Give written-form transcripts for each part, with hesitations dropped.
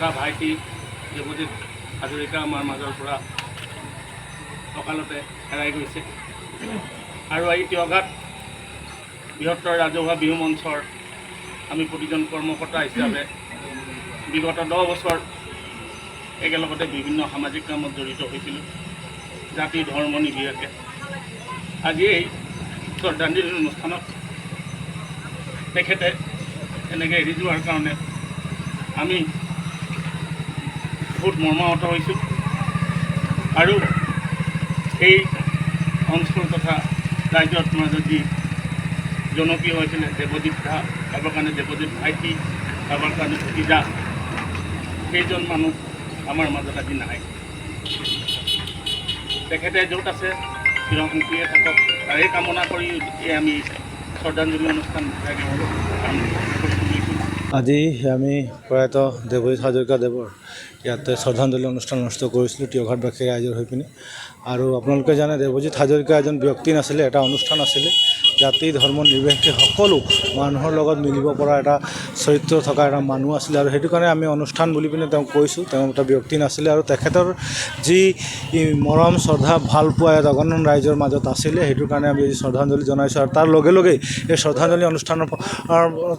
তথা ভাইটি দেৱজিৎ হাজৰিকা আমাৰ মাজৰ পৰা অকালতে হেৰাই গৈছে। আৰু এই তিৱাঘাট বৃহত্তৰ ৰাজহুৱা বিহু মঞ্চৰ আমি প্ৰতিজন কৰ্মকৰ্তা হিচাপে বিগত 10 বছৰ একেলগতে বিভিন্ন সামাজিক কামত জড়িত হৈছিলোঁ, জাতি ধৰ্ম নিৰ্বিশেষে। আজি এই শ্ৰদ্ধাঞ্জলি অনুষ্ঠানত তেখেতে এনেকৈ এৰি যোৱাৰ কাৰণে আমি বহুত মৰ্মাহত হৈছোঁ। আৰু এই অঞ্চল তথা ৰাজ্যৰ মাজত যি জনপ্ৰিয় হৈছিলে দেৱজিৎ দা, কাৰোবাৰ কাৰণে দেৱজিৎ ভাইটি, কাৰোবাৰ কাৰণে ভতিজা, সেইজন মানুহ আমাৰ মাজত আজি নাই। তেখেতে য'ত আছে চিৰশান্তিৰে থাকক, তাৰে কামনা কৰি আমি শ্ৰদ্ধাঞ্জলি অনুষ্ঠান আজি আমি প্ৰয়াত দেৱজিৎ হাজৰিকাদেৱৰ ইয়াতে শ্ৰদ্ধাঞ্জলি অনুষ্ঠান অনুষ্ঠিত কৰিছিলোঁ তিৱাঘাটবাসী ৰাইজৰ হৈ পিনে। আৰু আপোনালোকে জানে দেৱজিৎ হাজৰিকা এজন ব্যক্তি নাছিলে, এটা অনুষ্ঠান আছিলে। জাতি ধৰ্ম নিৰ্বিশেষে সকলো মানুহৰ লগত মিলিব পৰা এটা চৰিত্ৰ থকা এটা মানুহ আছিলে। আৰু সেইটো কাৰণে আমি অনুষ্ঠান বুলি পিনে তেওঁক কৈছোঁ। তেওঁ এটা ব্যক্তি নাছিলে আৰু তেখেতৰ যি মৰম শ্ৰদ্ধা ভাল পোৱা এটা অগণন ৰাইজৰ মাজত আছিলে, সেইটো কাৰণে আমি আজি শ্ৰদ্ধাঞ্জলি জনাইছোঁ। আৰু তাৰ লগে লগে এই শ্ৰদ্ধাঞ্জলি অনুষ্ঠানৰ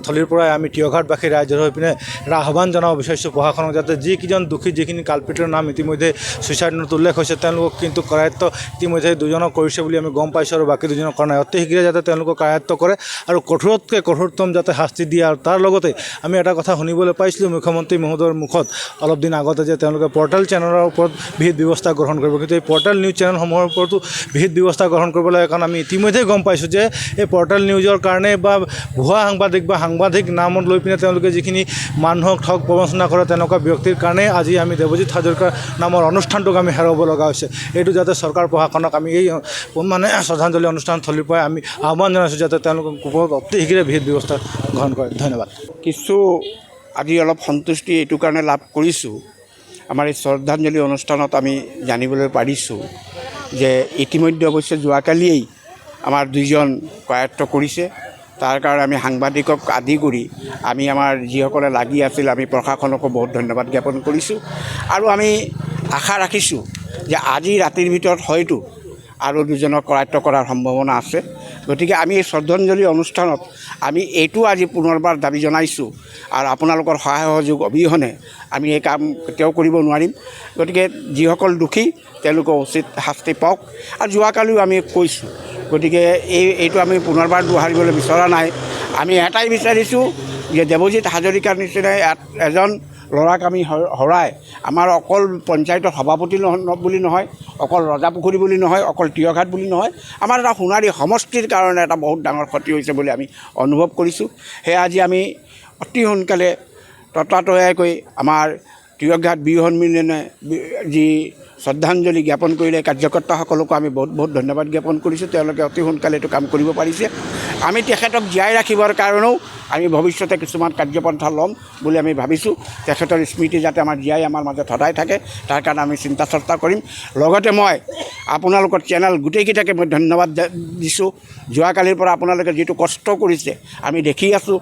থলীৰ পৰাই আমি তিৱাঘাটবাসী ৰাইজৰ হৈ পিনে এটা আহ্বান জনাব বিচাৰিছোঁ প্ৰশাসনক, যাতে যিকেইজন দোষী, যিখিনি কালপিতৰ নাম ইতিমধ্যে ছুইচাইড নোট উল্লেখ হৈছে, তেওঁলোকক কিন্তু কৰায়ত্ব ইতিমধ্যে 2জনক কৰিছে বুলি আমি গম পাইছোঁ আৰু বাকী 2জনক কৰা নাই। অতি শীঘ্ৰে যাতে তেওঁলোকক কৰায়ত্ব কৰে আৰু কঠোৰতকৈ কঠোৰতম যাতে শাস্তি দিয়ে। আৰু তাৰ লগতে আমি এটা কথা শুনিবলৈ পাইছিলোঁ মুখ্যমন্ত্ৰী মহোদয়ৰ মুখত অলপ দিন আগতে, যে তেওঁলোকে পৰ্টেল চেনেলৰ ওপৰত বিহিত ব্যৱস্থা গ্ৰহণ কৰিব। কিন্তু এই পৰ্টেল নিউজ চেনেলসমূহৰ ওপৰতো বিহিত ব্যৱস্থা গ্ৰহণ কৰিব লাগে, কাৰণ আমি ইতিমধ্যে গম পাইছোঁ যে এই পৰ্টেল নিউজৰ কাৰণে বা ভুৱা সাংবাদিক বা সাংবাদিক নামত লৈ পিনে তেওঁলোকে যিখিনি মানুহক ঠগ প্ৰবঞ্চনা কৰে, তেনেকুৱা ব্যক্তিৰ কাৰণে আজি আমি দেৱজিৎ হাজৰিকাৰ নামৰ অনুষ্ঠানটোক আমি হেৰাব লগা হৈছে। এইটো যাতে চৰকাৰ প্ৰশাসনক আমি এই শ্ৰদ্ধাঞ্জলি অনুষ্ঠান থলীৰ পৰাই আমি আহ্বান জনাইছোঁ, যাতে তেওঁলোকৰ ওপৰত অতি শীঘ্ৰে বিহিত ব্যৱস্থা গ্ৰহণ কৰে। ধন্যবাদ। কিছু আজি অলপ সন্তুষ্টি এইটো কাৰণে লাভ কৰিছোঁ, আমাৰ এই শ্ৰদ্ধাঞ্জলি অনুষ্ঠানত আমি জানিবলৈ পাৰিছোঁ যে ইতিমধ্যে অৱশ্যে যোৱাকালিয়েই আমাৰ 2জন কৰায়ত্ব কৰিছে। তাৰ কাৰণে আমি সাংবাদিকক আদি কৰি আমি আমাৰ যিসকলে লাগি আছিল, আমি প্ৰশাসনকো বহুত ধন্যবাদ জ্ঞাপন কৰিছোঁ। আৰু আমি আশা ৰাখিছোঁ যে আজি ৰাতিৰ ভিতৰত হয়তো আৰু 2জনক কৰায়ত্ব কৰাৰ সম্ভাৱনা আছে। গতিকে আমি এই শ্ৰদ্ধাঞ্জলি অনুষ্ঠানত আমি এইটো আজি পুনৰবাৰ দাবী জনাইছোঁ, আৰু আপোনালোকৰ সহায় সহযোগ অবিহনে আমি এই কাম কেতিয়াও কৰিব নোৱাৰিম। গতিকে যিসকল দোষী তেওঁলোকে উচিত শাস্তি পাওক। আৰু যোৱাকালিও আমি কৈছোঁ, গতিকে এইটো আমি পুনৰবাৰ দোহাৰিবলৈ বিচৰা নাই। আমি এটাই বিচাৰিছোঁ যে দেৱজিৎ হাজৰিকাৰ নিচিনাই এজন ল'ৰাক আমি হৰাই আমাৰ অকল পঞ্চায়তৰ সভাপতি বুলি নহয়, অকল ৰজাপুখুৰী বুলি নহয়, অকল তিৱাঘাট বুলি নহয়, আমাৰ এটা সোণাৰী সমষ্টিৰ কাৰণে এটা বহুত ডাঙৰ ক্ষতি হৈছে বুলি আমি অনুভৱ কৰিছোঁ। সেয়ে আজি আমি অতি সোনকালে ততাতৈয়াকৈ আমাৰ তিৱাঘাট বিহু সন্মিলনে যি শ্ৰদ্ধাঞ্জলি জ্ঞাপন কৰিলে কাৰ্যকৰ্তাসকলকো আমি বহুত বহুত ধন্যবাদ জ্ঞাপন কৰিছোঁ। তেওঁলোকে অতি সোনকালে এইটো কাম কৰিব পাৰিছে। আমি তেখেতক জীয়াই ৰাখিবৰ কাৰণেও আমি ভৱিষ্যতে কিছুমান কাৰ্যপন্থা ল'ম বুলি আমি ভাবিছোঁ। তেখেতৰ স্মৃতি যাতে আমাৰ জীয়াই আমাৰ মাজত সদায় থাকে, তাৰ কাৰণে আমি চিন্তা চৰ্চা কৰিম। লগতে মই আপোনালোকৰ চেনেল গোটেইকেইটাকে মই ধন্যবাদ দিছোঁ। যোৱাকালিৰ পৰা আপোনালোকে যিটো কষ্ট কৰিছে আমি দেখি আছোঁ,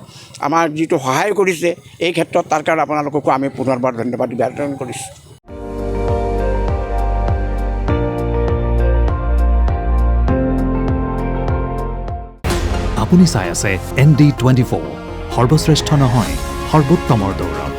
আমাৰ যিটো সহায় কৰিছে এই ক্ষেত্ৰত, তাৰ কাৰণে আপোনালোককো আমি পুনৰবাৰ ধন্যবাদ জ্ঞাপন কৰিছোঁ। আপুনি চাই আছে ND24, সৰ্বশ্ৰেষ্ঠ নহয় সৰ্বোত্তমৰ দৌৰ।